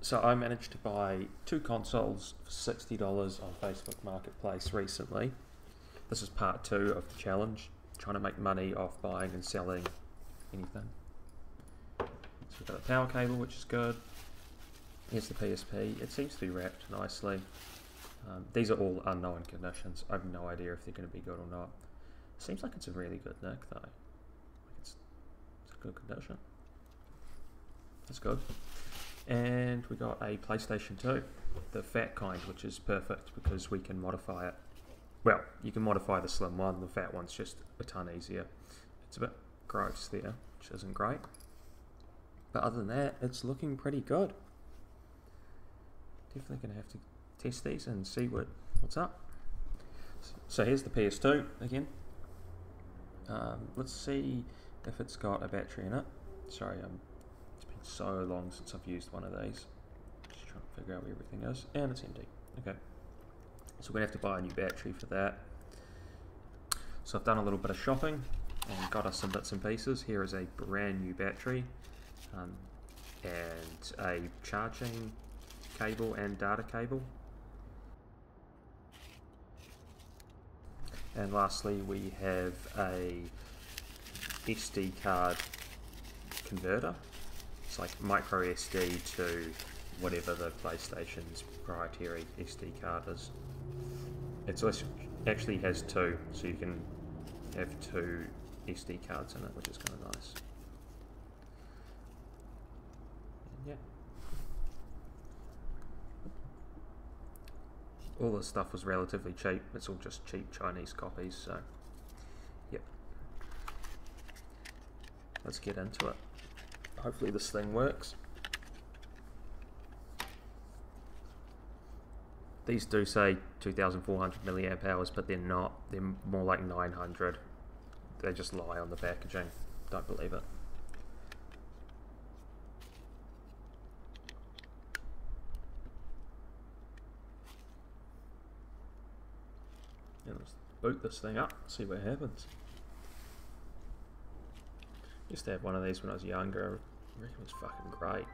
So I managed to buy 2 consoles for $60 on Facebook Marketplace recently. This is part 2 of the challenge, trying to make money off buying and selling anything. So we've got a power cable, which is good. Here's the PSP. It seems to be wrapped nicely. These are all unknown conditions. I have no idea if they're going to be good or not. Seems like it's a really good nick though. Like it's a good condition. That's good. And we got a PlayStation 2, the fat kind, which is perfect because we can modify it. Well, you can modify the slim one, the fat one's just a ton easier. It's a bit gross there, which isn't great. But other than that, it's looking pretty good. Definitely going to have to test these and see what's up. So here's the PS2 again. Let's see if it's got a battery in it. Sorry, it's been so long since I've used one of these. Just trying to figure out where everything is. And it's empty. Okay. So we're going to have to buy a new battery for that. So I've done a little bit of shopping and got us some bits and pieces. Here is a brand new battery and a charging cable and data cable. And lastly, we have a SD card converter. It's like micro SD to whatever the PlayStation's proprietary SD card is. It actually has 2, so you can have 2 SD cards in it, which is kind of nice. And yeah. All this stuff was relatively cheap. It's all just cheap Chinese copies, so yep. Let's get into it. Hopefully this thing works. These do say 2,400 milliamp hours, but they're not. They're more like 900. They just lie on the packaging. Don't believe it. Yeah, let's boot this thing up, see what happens. Used to have one of these when I was younger. I reckon it was fucking great.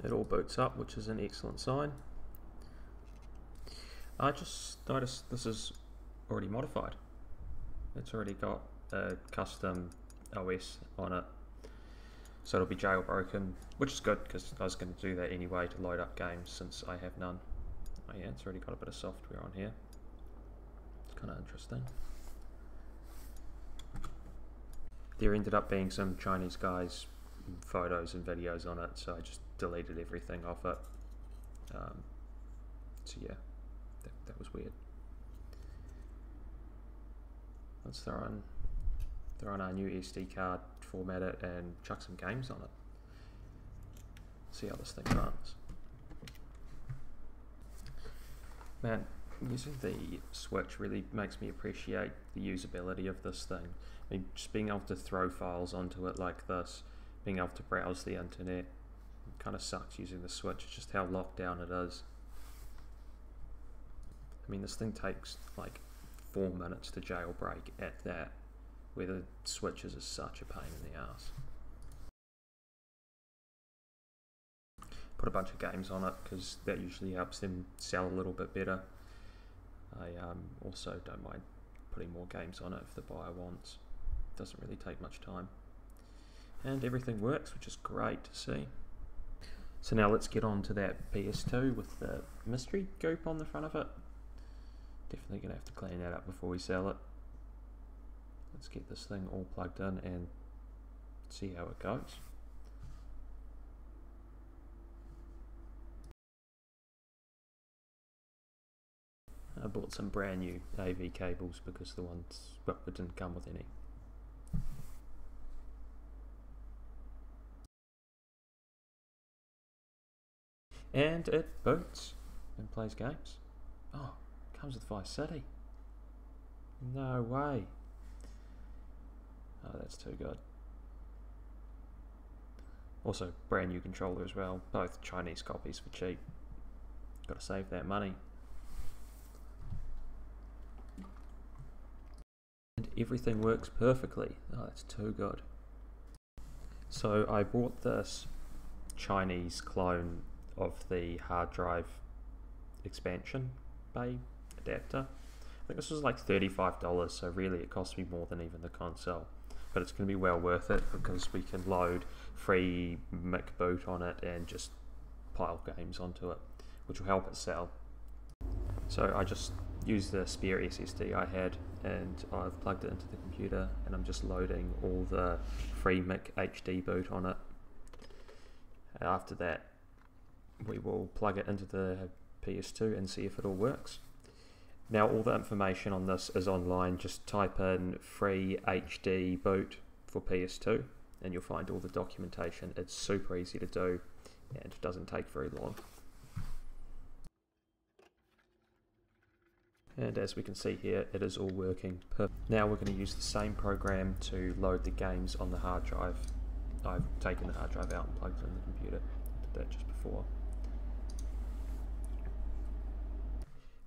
It all boots up, which is an excellent sign. I just noticed this is already modified. It's already got a custom OS on it. So it'll be jailbroken, which is good because I was going to do that anyway to load up games since I have none. Oh yeah, it's already got a bit of software on here. It's kind of interesting. There ended up being some Chinese guys' photos and videos on it, so I just deleted everything off it. So yeah, that was weird. Let's throw on our new SD card, format it, and chuck some games on it. See how this thing runs. Man, using the Switch really makes me appreciate the usability of this thing. I mean, just being able to throw files onto it like this, being able to browse the internet, it kind of sucks using the Switch. It's just how locked down it is. I mean, this thing takes like 4 minutes to jailbreak at that, where the Switches is such a pain in the ass. Put a bunch of games on it because that usually helps them sell a little bit better. I also don't mind putting more games on it if the buyer wants. Doesn't really take much time. And everything works, which is great to see. So now let's get on to that PS2 with the mystery goop on the front of it. Definitely going to have to clean that up before we sell it. Let's get this thing all plugged in and see how it goes. I bought some brand new AV cables because the ones, well, it didn't come with any. And it boots and plays games. Oh, it comes with Vice City. No way. Oh, that's too good. Also, brand new controller as well. Both Chinese copies for cheap. Gotta save that money. And everything works perfectly. Oh, that's too good. So I bought this Chinese clone of the hard drive expansion bay adapter. I think this was like $35, so really it cost me more than even the console. But it's going to be well worth it because we can load free Mic boot on it and just pile games onto it, which will help it sell. So I just used the spare SSD I had and I've plugged it into the computer, and I'm just loading all the free Mic HD boot on it. After that, we will plug it into the PS2 and see if it all works. Now all the information on this is online. Just type in free HD boot for PS2 and you'll find all the documentation. It's super easy to do and it doesn't take very long. And as we can see here, it is all working perfect. Now we're going to use the same program to load the games on the hard drive. I've taken the hard drive out and plugged it in the computer. I did that just before.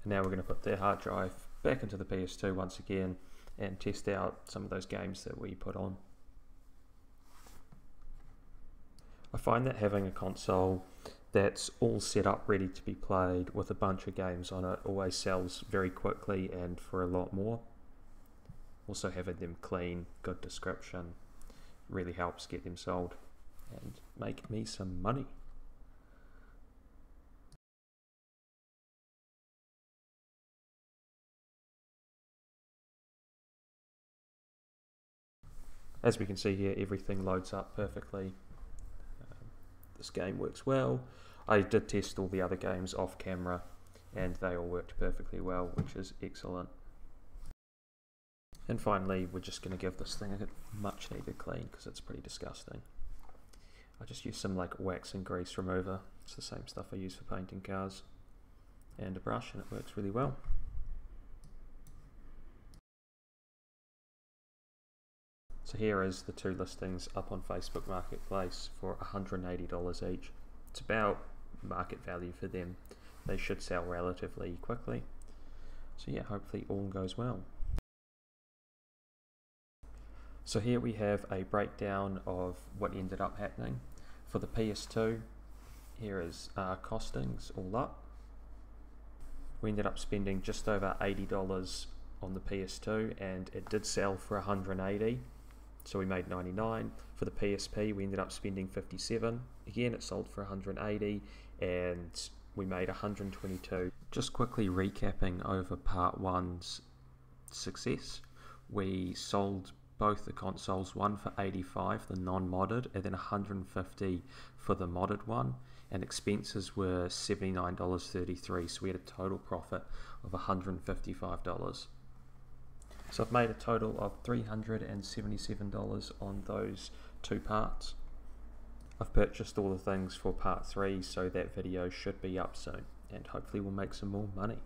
And now we're going to put the hard drive back into the PS2 once again and test out some of those games that we put on. I find that having a console that's all set up ready to be played with a bunch of games on it always sells very quickly and for a lot more. Also having them clean, good description really helps get them sold and make me some money. As we can see here, everything loads up perfectly. This game works well. I did test all the other games off camera and they all worked perfectly well, which is excellent. And finally, we're just going to give this thing a much needed clean because it's pretty disgusting. I just use some like wax and grease remover. It's the same stuff I use for painting cars, and a brush, and it works really well. So here is the two listings up on Facebook Marketplace for $180 each. It's about market value for them. They should sell relatively quickly. So yeah, hopefully all goes well. So here we have a breakdown of what ended up happening. For the PS2, here is costings all up. We ended up spending just over $80 on the PS2 and it did sell for $180. So we made 99. For the PSP, we ended up spending 57. Again, it sold for 180 and we made 122. Just quickly recapping over part one's success, we sold both the consoles, one for 85, the non-modded, and then 150 for the modded one, and expenses were $79.33, so we had a total profit of $155. So I've made a total of $377 on those two parts. I've purchased all the things for part 3, so that video should be up soon, and hopefully we'll make some more money.